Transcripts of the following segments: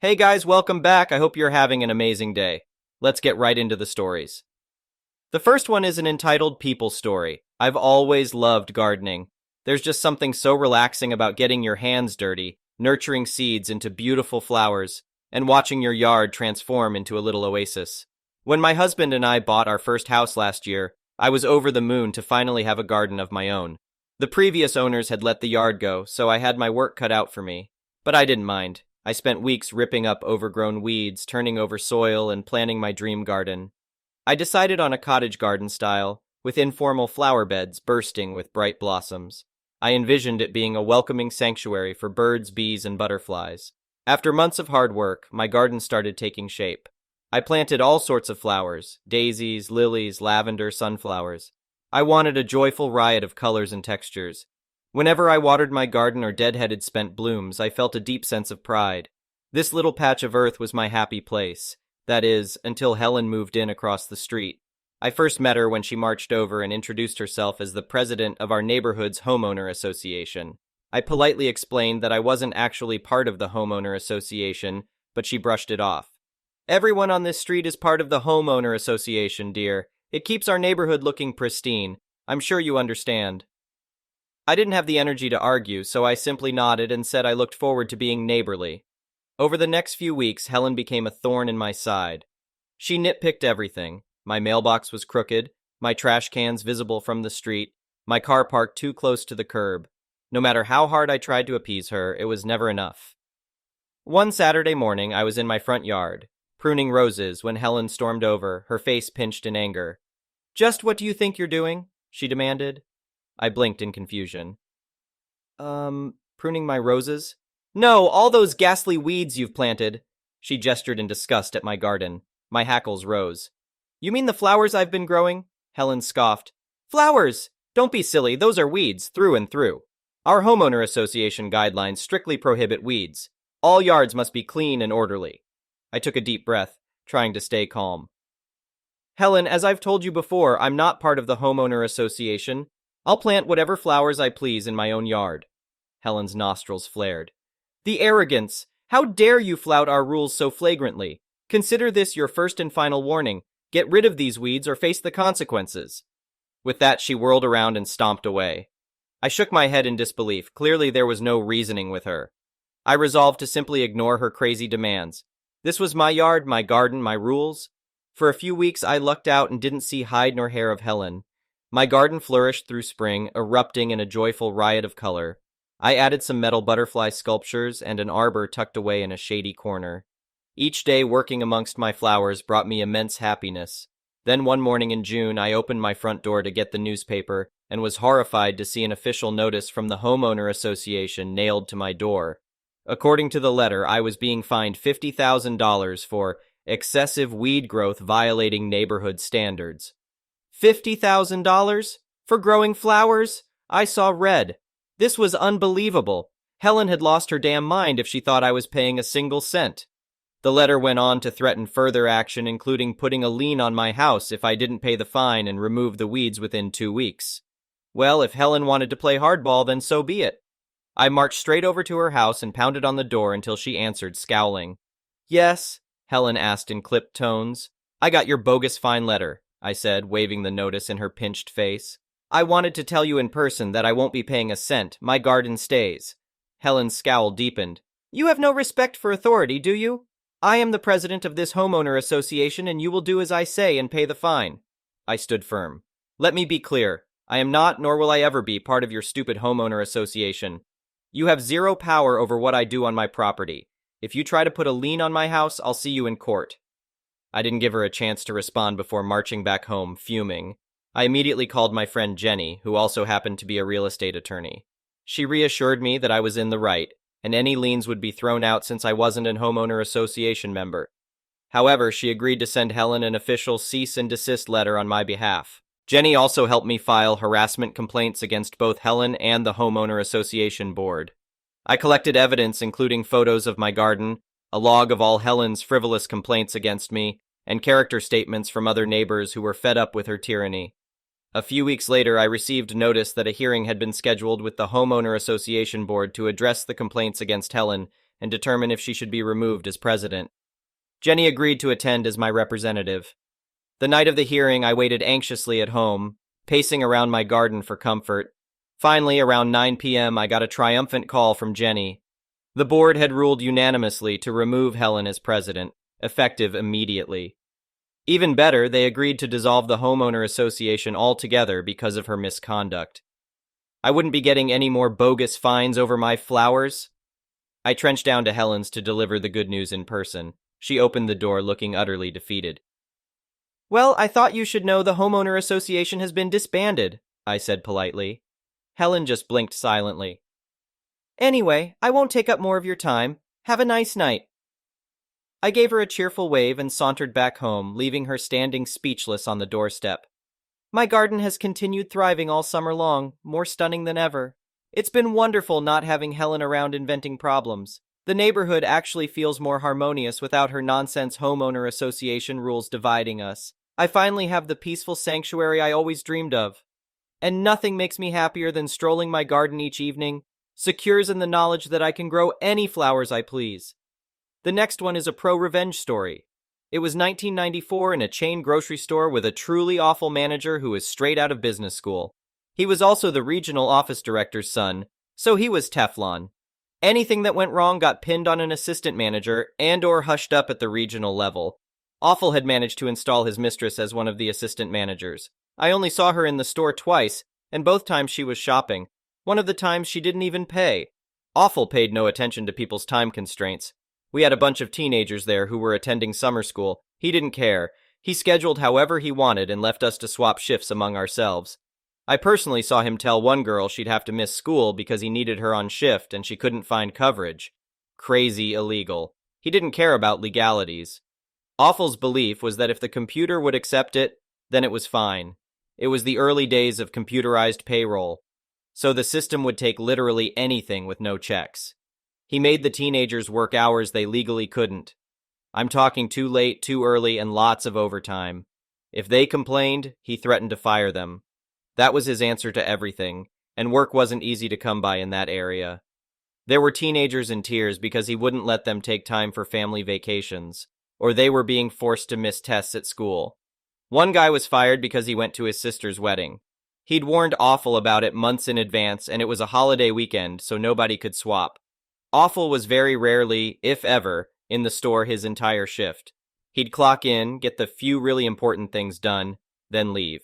Hey guys, welcome back. I hope you're having an amazing day. Let's get right into the stories. The first one is an entitled People Story. I've always loved gardening. There's just something so relaxing about getting your hands dirty, nurturing seeds into beautiful flowers, and watching your yard transform into a little oasis. When my husband and I bought our first house last year, I was over the moon to finally have a garden of my own. The previous owners had let the yard go, so I had my work cut out for me. But I didn't mind. I spent weeks ripping up overgrown weeds, turning over soil, and planting my dream garden. I decided on a cottage garden style, with informal flower beds bursting with bright blossoms. I envisioned it being a welcoming sanctuary for birds, bees, and butterflies. After months of hard work, my garden started taking shape. I planted all sorts of flowers: daisies, lilies, lavender, sunflowers. I wanted a joyful riot of colors and textures. Whenever I watered my garden or deadheaded spent blooms, I felt a deep sense of pride. This little patch of earth was my happy place. That is, until Helen moved in across the street. I first met her when she marched over and introduced herself as the president of our neighborhood's homeowner association. I politely explained that I wasn't actually part of the homeowner association, but she brushed it off. Everyone on this street is part of the homeowner association, dear. It keeps our neighborhood looking pristine. I'm sure you understand. I didn't have the energy to argue, so I simply nodded and said I looked forward to being neighborly. Over the next few weeks, Helen became a thorn in my side. She nitpicked everything. My mailbox was crooked, my trash cans visible from the street, my car parked too close to the curb. No matter how hard I tried to appease her, it was never enough. One Saturday morning, I was in my front yard, pruning roses, when Helen stormed over, her face pinched in anger. "Just what do you think you're doing?" she demanded. I blinked in confusion. Pruning my roses? "No, all those ghastly weeds you've planted." She gestured in disgust at my garden. My hackles rose. "You mean the flowers I've been growing?" Helen scoffed. "Flowers! Don't be silly, those are weeds, through and through. Our homeowner association guidelines strictly prohibit weeds. All yards must be clean and orderly." I took a deep breath, trying to stay calm. "Helen, as I've told you before, I'm not part of the homeowner association. I'll plant whatever flowers I please in my own yard." Helen's nostrils flared. "The arrogance! How dare you flout our rules so flagrantly? Consider this your first and final warning. Get rid of these weeds or face the consequences." With that, she whirled around and stomped away. I shook my head in disbelief. Clearly there was no reasoning with her. I resolved to simply ignore her crazy demands. This was my yard, my garden, my rules. For a few weeks I lucked out and didn't see hide nor hair of Helen. My garden flourished through spring, erupting in a joyful riot of color. I added some metal butterfly sculptures and an arbor tucked away in a shady corner. Each day working amongst my flowers brought me immense happiness. Then one morning in June, I opened my front door to get the newspaper and was horrified to see an official notice from the homeowner association nailed to my door. According to the letter, I was being fined $50,000 for excessive weed growth violating neighborhood standards. $50,000? For growing flowers? I saw red. This was unbelievable. Helen had lost her damn mind if she thought I was paying a single cent. The letter went on to threaten further action, including putting a lien on my house if I didn't pay the fine and remove the weeds within 2 weeks. Well, if Helen wanted to play hardball, then so be it. I marched straight over to her house and pounded on the door until she answered, scowling. "Yes?" Helen asked in clipped tones. "I got your bogus fine letter," I said, waving the notice in her pinched face. "I wanted to tell you in person that I won't be paying a cent. My garden stays." Helen's scowl deepened. "You have no respect for authority, do you? I am the president of this homeowner association, and you will do as I say and pay the fine." I stood firm. "Let me be clear. I am not, nor will I ever be, part of your stupid homeowner association. You have zero power over what I do on my property. If you try to put a lien on my house, I'll see you in court." I didn't give her a chance to respond before marching back home, fuming. I immediately called my friend Jenny, who also happened to be a real estate attorney. She reassured me that I was in the right, and any liens would be thrown out since I wasn't an homeowner association member. However, she agreed to send Helen an official cease and desist letter on my behalf. Jenny also helped me file harassment complaints against both Helen and the homeowner association board. I collected evidence including photos of my garden, a log of all Helen's frivolous complaints against me, and character statements from other neighbors who were fed up with her tyranny. A few weeks later, I received notice that a hearing had been scheduled with the Homeowner Association Board to address the complaints against Helen and determine if she should be removed as president. Jenny agreed to attend as my representative. The night of the hearing, I waited anxiously at home, pacing around my garden for comfort. Finally, around 9 p.m., I got a triumphant call from Jenny. The board had ruled unanimously to remove Helen as president, effective immediately. Even better, they agreed to dissolve the homeowner association altogether because of her misconduct. I wouldn't be getting any more bogus fines over my flowers. I trenched down to Helen's to deliver the good news in person. She opened the door looking utterly defeated. "Well, I thought you should know the homeowner association has been disbanded," I said politely. Helen just blinked silently. "Anyway, I won't take up more of your time. Have a nice night." I gave her a cheerful wave and sauntered back home, leaving her standing speechless on the doorstep. My garden has continued thriving all summer long, more stunning than ever. It's been wonderful not having Helen around inventing problems. The neighborhood actually feels more harmonious without her nonsense homeowner association rules dividing us. I finally have the peaceful sanctuary I always dreamed of. And nothing makes me happier than strolling my garden each evening, secures in the knowledge that I can grow any flowers I please. The next one is a pro-revenge story. It was 1994 in a chain grocery store with a truly awful manager who was straight out of business school. He was also the regional office director's son, so he was Teflon. Anything that went wrong got pinned on an assistant manager and/or hushed up at the regional level. Awful had managed to install his mistress as one of the assistant managers. I only saw her in the store twice, and both times she was shopping. One of the times she didn't even pay. Awful paid no attention to people's time constraints. We had a bunch of teenagers there who were attending summer school. He didn't care. He scheduled however he wanted and left us to swap shifts among ourselves. I personally saw him tell one girl she'd have to miss school because he needed her on shift and she couldn't find coverage. Crazy illegal. He didn't care about legalities. Awful's belief was that if the computer would accept it, then it was fine. It was the early days of computerized payroll, so the system would take literally anything with no checks. He made the teenagers work hours they legally couldn't. I'm talking too late, too early, and lots of overtime. If they complained, he threatened to fire them. That was his answer to everything, and work wasn't easy to come by in that area. There were teenagers in tears because he wouldn't let them take time for family vacations, or they were being forced to miss tests at school. One guy was fired because he went to his sister's wedding. He'd warned Awful about it months in advance, and it was a holiday weekend, so nobody could swap. Awful was very rarely, if ever, in the store his entire shift. He'd clock in, get the few really important things done, then leave.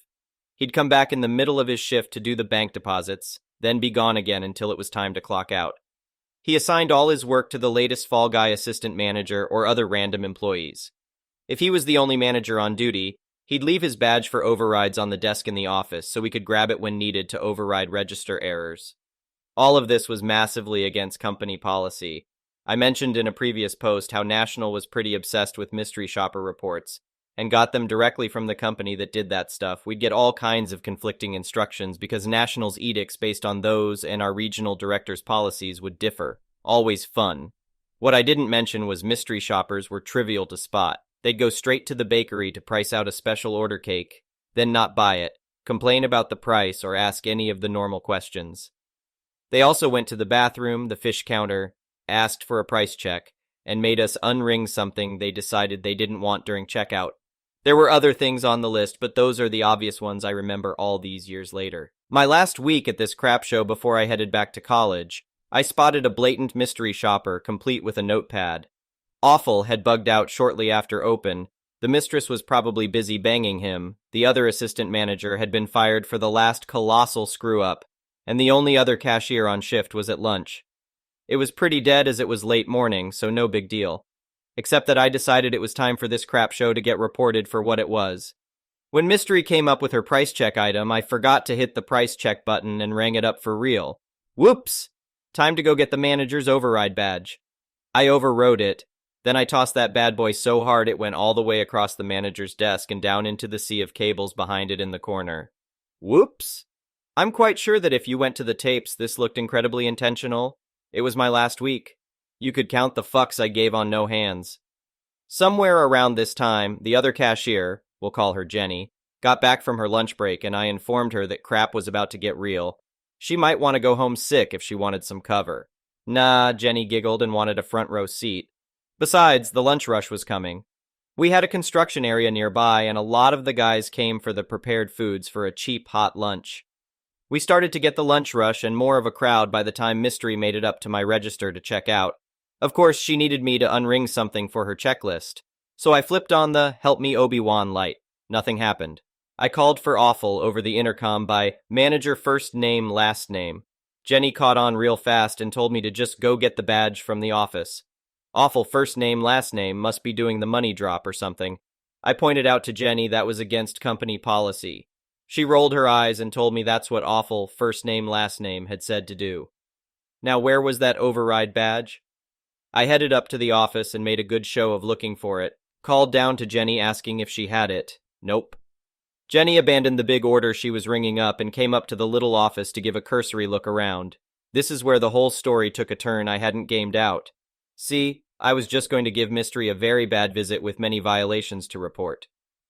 He'd come back in the middle of his shift to do the bank deposits, then be gone again until it was time to clock out. He assigned all his work to the latest Fall Guy assistant manager or other random employees. If he was the only manager on duty, he'd leave his badge for overrides on the desk in the office so we could grab it when needed to override register errors. All of this was massively against company policy. I mentioned in a previous post how National was pretty obsessed with mystery shopper reports, and got them directly from the company that did that stuff. We'd get all kinds of conflicting instructions because National's edicts based on those and our regional director's policies would differ. Always fun. What I didn't mention was mystery shoppers were trivial to spot. They'd go straight to the bakery to price out a special order cake, then not buy it, complain about the price, or ask any of the normal questions. They also went to the bathroom, the fish counter, asked for a price check, and made us unring something they decided they didn't want during checkout. There were other things on the list, but those are the obvious ones I remember all these years later. My last week at this crap show before I headed back to college, I spotted a blatant mystery shopper complete with a notepad. Awful had bugged out shortly after open. The mistress was probably busy banging him. The other assistant manager had been fired for the last colossal screw-up, and the only other cashier on shift was at lunch. It was pretty dead as it was late morning, so no big deal. Except that I decided it was time for this crap show to get reported for what it was. When Mystery came up with her price check item, I forgot to hit the price check button and rang it up for real. Whoops! Time to go get the manager's override badge. I overrode it. Then I tossed that bad boy so hard it went all the way across the manager's desk and down into the sea of cables behind it in the corner. Whoops! I'm quite sure that if you went to the tapes, this looked incredibly intentional. It was my last week. You could count the fucks I gave on no hands. Somewhere around this time, the other cashier, we'll call her Jenny, got back from her lunch break and I informed her that crap was about to get real. She might want to go home sick if she wanted some cover. Nah, Jenny giggled and wanted a front row seat. Besides, the lunch rush was coming. We had a construction area nearby, and a lot of the guys came for the prepared foods for a cheap hot lunch. We started to get the lunch rush and more of a crowd by the time Mystery made it up to my register to check out. Of course, she needed me to unring something for her checklist. So I flipped on the "Help me Obi-Wan" light. Nothing happened. I called for Awful over the intercom by manager first name last name. Jenny caught on real fast and told me to just go get the badge from the office. Awful first name last name must be doing the money drop or something. I pointed out to Jenny that was against company policy. She rolled her eyes and told me that's what Awful first name last name had said to do. Now where was that override badge? I headed up to the office and made a good show of looking for it. Called down to Jenny asking if she had it. Nope. Jenny abandoned the big order she was ringing up and came up to the little office to give a cursory look around. This is where the whole story took a turn I hadn't gamed out. See, I was just going to give Mystery a very bad visit with many violations to report.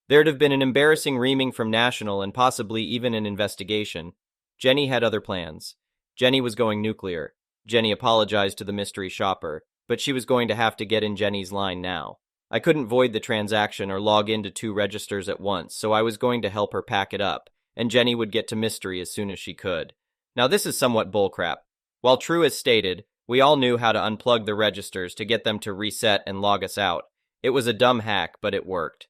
There'd have been an embarrassing reaming from National and possibly even an investigation. Jenny had other plans. Jenny was going nuclear. Jenny apologized to the mystery shopper, but she was going to have to get in Jenny's line now. I couldn't void the transaction or log into 2 registers at once, so I was going to help her pack it up, and Jenny would get to Mystery as soon as she could. Now this is somewhat bullcrap. While true as stated, we all knew how to unplug the registers to get them to reset and log us out. It was a dumb hack, but it worked.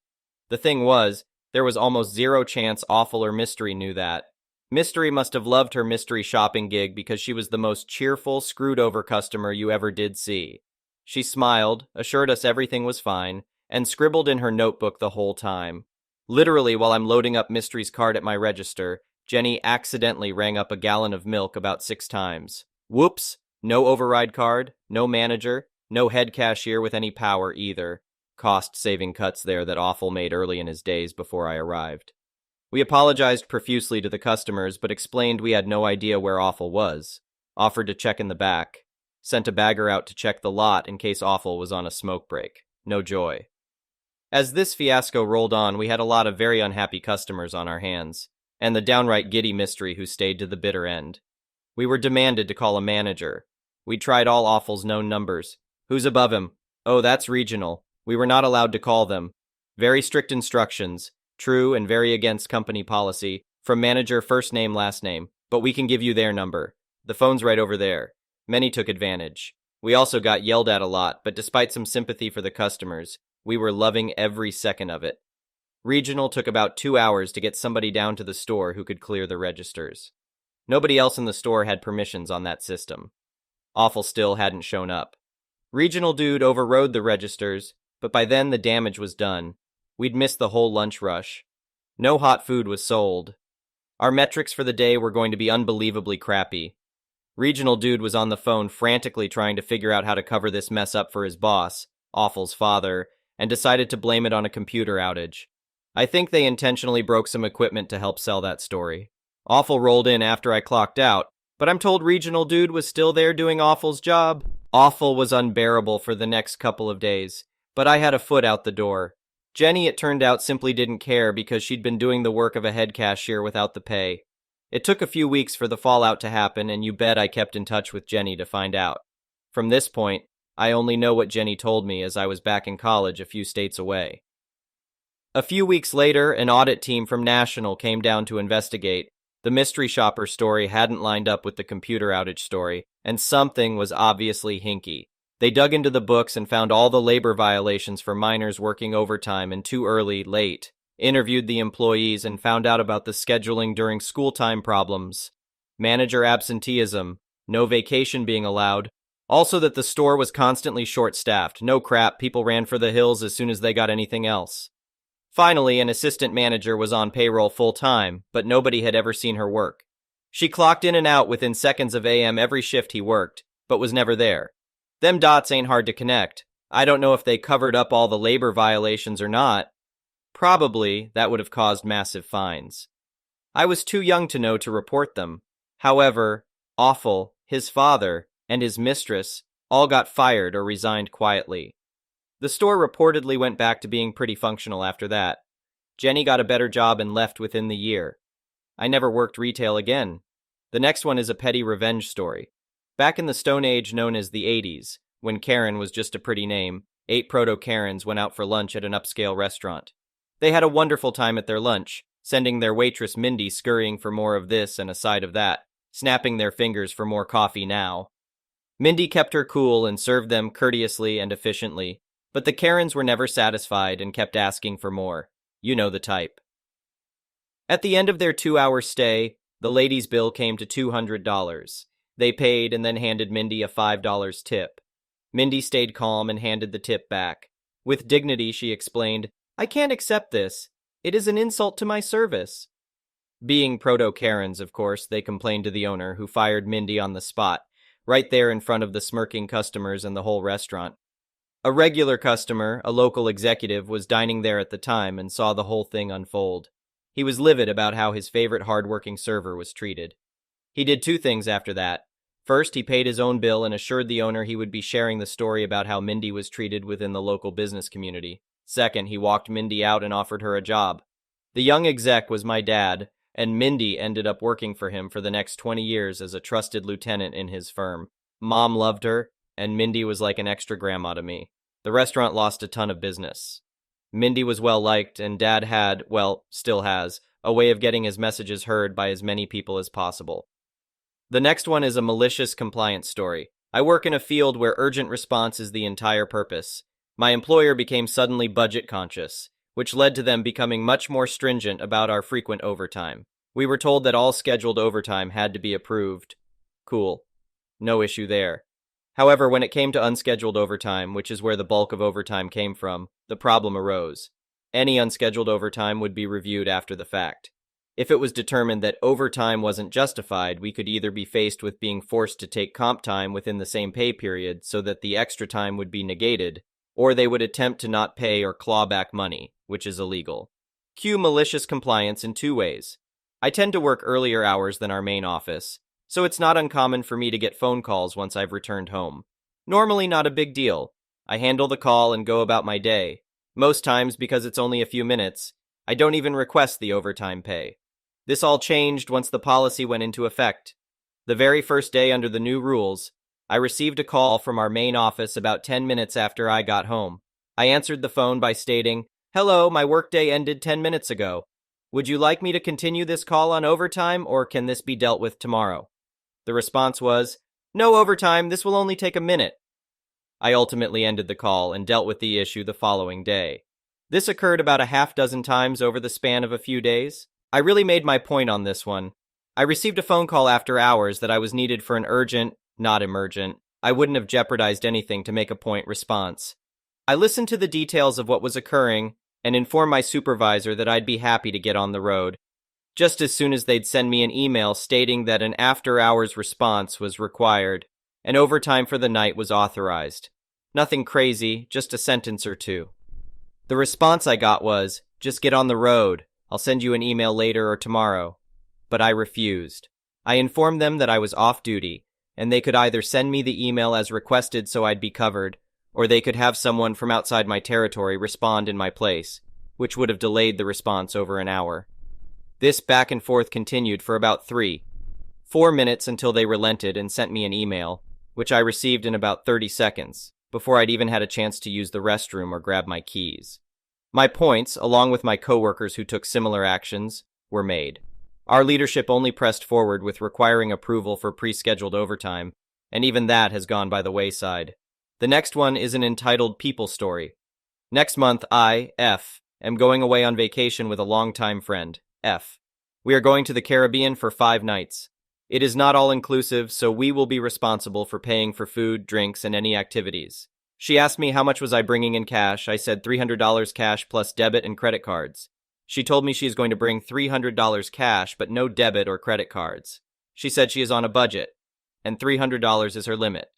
The thing was, there was almost zero chance Awful or Mystery knew that. Mystery must have loved her mystery shopping gig because she was the most cheerful, screwed-over customer you ever did see. She smiled, assured us everything was fine, and scribbled in her notebook the whole time. Literally, while I'm loading up Mystery's card at my register, Jenny accidentally rang up a gallon of milk about 6 times. Whoops! No override card, no manager, no head cashier with any power either. Cost-saving cuts there that Awful made early in his days before I arrived. We apologized profusely to the customers, but explained we had no idea where Awful was. Offered to check in the back. Sent a bagger out to check the lot in case Awful was on a smoke break. No joy. As this fiasco rolled on, we had a lot of very unhappy customers on our hands, and the downright giddy Mystery who stayed to the bitter end. We were demanded to call a manager. We tried all Awful's known numbers. Who's above him? Oh, that's regional. We were not allowed to call them. Very strict instructions, true and very against company policy, from manager first name last name, but we can give you their number. The phone's right over there. Many took advantage. We also got yelled at a lot, but despite some sympathy for the customers, we were loving every second of it. Regional took about 2 hours to get somebody down to the store who could clear the registers. Nobody else in the store had permissions on that system. Awful still hadn't shown up. Regional dude overrode the registers, but by then the damage was done. We'd missed the whole lunch rush. No hot food was sold. Our metrics for the day were going to be unbelievably crappy. Regional dude was on the phone frantically trying to figure out how to cover this mess up for his boss, Awful's father, and decided to blame it on a computer outage. I think they intentionally broke some equipment to help sell that story. Awful rolled in after I clocked out, but I'm told Regional dude was still there doing Awful's job. Awful was unbearable for the next couple of days, but I had a foot out the door. Jenny, it turned out, simply didn't care because she'd been doing the work of a head cashier without the pay. It took a few weeks for the fallout to happen, and you bet I kept in touch with Jenny to find out. From this point, I only know what Jenny told me as I was back in college a few states away. A few weeks later, an audit team from National came down to investigate. The mystery shopper story hadn't lined up with the computer outage story, and something was obviously hinky. They dug into the books and found all the labor violations for minors working overtime and too early, late. Interviewed the employees and found out about the scheduling during school time problems. Manager absenteeism, no vacation being allowed. Also that the store was constantly short-staffed. No crap, people ran for the hills as soon as they got anything else. Finally, an assistant manager was on payroll full-time, but nobody had ever seen her work. She clocked in and out within seconds of AM every shift he worked, but was never there. Them dots ain't hard to connect. I don't know if they covered up all the labor violations or not. Probably that would have caused massive fines. I was too young to know to report them. However, Awful, his father, and his mistress all got fired or resigned quietly. The store reportedly went back to being pretty functional after that. Jenny got a better job and left within the year. I never worked retail again. The next one is a petty revenge story. Back in the Stone Age known as the 80s, when Karen was just a pretty name, 8 proto-Karens went out for lunch at an upscale restaurant. They had a wonderful time at their lunch, sending their waitress Mindy scurrying for more of this and a side of that, snapping their fingers for more coffee now. Mindy kept her cool and served them courteously and efficiently, but the Karens were never satisfied and kept asking for more. You know the type. At the end of their 2-hour stay, the ladies' bill came to $200. They paid and then handed Mindy a $5 tip. Mindy stayed calm and handed the tip back. With dignity, she explained, "I can't accept this. It is an insult to my service." Being proto-Karens, of course, they complained to the owner, who fired Mindy on the spot, right there in front of the smirking customers and the whole restaurant. A regular customer, a local executive, was dining there at the time and saw the whole thing unfold. He was livid about how his favorite hardworking server was treated. He did 2 things after that. First, he paid his own bill and assured the owner he would be sharing the story about how Mindy was treated within the local business community. Second, he walked Mindy out and offered her a job. The young exec was my dad, and Mindy ended up working for him for the next 20 years as a trusted lieutenant in his firm. Mom loved her, and Mindy was like an extra grandma to me. The restaurant lost a ton of business. Mindy was well liked, and Dad had, well, still has, a way of getting his messages heard by as many people as possible. The next one is a malicious compliance story. I work in a field where urgent response is the entire purpose. My employer became suddenly budget conscious, which led to them becoming much more stringent about our frequent overtime. We were told that all scheduled overtime had to be approved. Cool. No issue there. However, when it came to unscheduled overtime, which is where the bulk of overtime came from, the problem arose. Any unscheduled overtime would be reviewed after the fact. If it was determined that overtime wasn't justified, we could either be faced with being forced to take comp time within the same pay period so that the extra time would be negated, or they would attempt to not pay or claw back money, which is illegal. Cue malicious compliance in 2 ways. I tend to work earlier hours than our main office, so it's not uncommon for me to get phone calls once I've returned home. Normally not a big deal. I handle the call and go about my day. Most times, because it's only a few minutes, I don't even request the overtime pay. This all changed once the policy went into effect. The very first day under the new rules, I received a call from our main office about 10 minutes after I got home. I answered the phone by stating, "Hello, my workday ended 10 minutes ago. Would you like me to continue this call on overtime, or can this be dealt with tomorrow?" The response was, "No overtime, this will only take a minute." I ultimately ended the call and dealt with the issue the following day. This occurred about a half dozen times over the span of a few days. I really made my point on this one. I received a phone call after hours that I was needed for an urgent, not emergent, I wouldn't have jeopardized anything to make a point response. I listened to the details of what was occurring and informed my supervisor that I'd be happy to get on the road, just as soon as they'd send me an email stating that an after-hours response was required and overtime for the night was authorized. Nothing crazy, just a sentence or 2. The response I got was, "Just get on the road. I'll send you an email later or tomorrow." But I refused. I informed them that I was off duty, and they could either send me the email as requested so I'd be covered, or they could have someone from outside my territory respond in my place, which would have delayed the response over an hour. This back and forth continued for about 4 minutes until they relented and sent me an email, which I received in about 30 seconds, before I'd even had a chance to use the restroom or grab my keys. My points, along with my coworkers who took similar actions, were made. Our leadership only pressed forward with requiring approval for pre-scheduled overtime, and even that has gone by the wayside. The next one is an entitled people story. Next month, I, F, am going away on vacation with a longtime friend, F. We are going to the Caribbean for 5 nights. It is not all-inclusive, so we will be responsible for paying for food, drinks, and any activities. She asked me how much was I bringing in cash. I said $300 cash plus debit and credit cards. She told me she is going to bring $300 cash, but no debit or credit cards. She said she is on a budget, and $300 is her limit.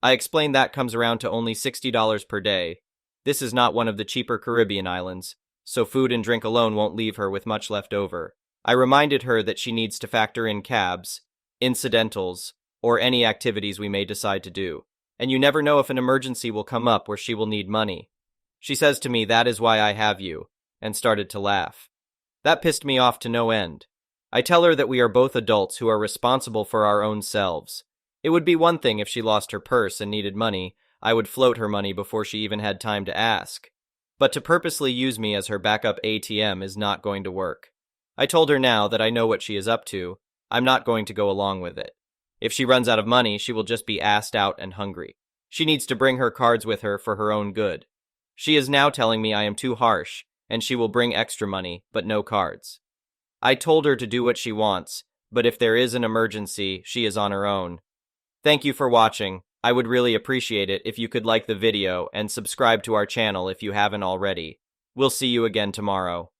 I explained that comes around to only $60 per day. This is not one of the cheaper Caribbean islands, so food and drink alone won't leave her with much left over. I reminded her that she needs to factor in cabs, incidentals, or any activities we may decide to do. And you never know if an emergency will come up where she will need money. She says to me, "That is why I have you," and started to laugh. That pissed me off to no end. I tell her that we are both adults who are responsible for our own selves. It would be one thing if she lost her purse and needed money. I would float her money before she even had time to ask. But to purposely use me as her backup ATM is not going to work. I told her now that I know what she is up to. I'm not going to go along with it. If she runs out of money, she will just be assed out and hungry. She needs to bring her cards with her for her own good. She is now telling me I am too harsh, and she will bring extra money, but no cards. I told her to do what she wants, but if there is an emergency, she is on her own. Thank you for watching. I would really appreciate it if you could like the video and subscribe to our channel if you haven't already. We'll see you again tomorrow.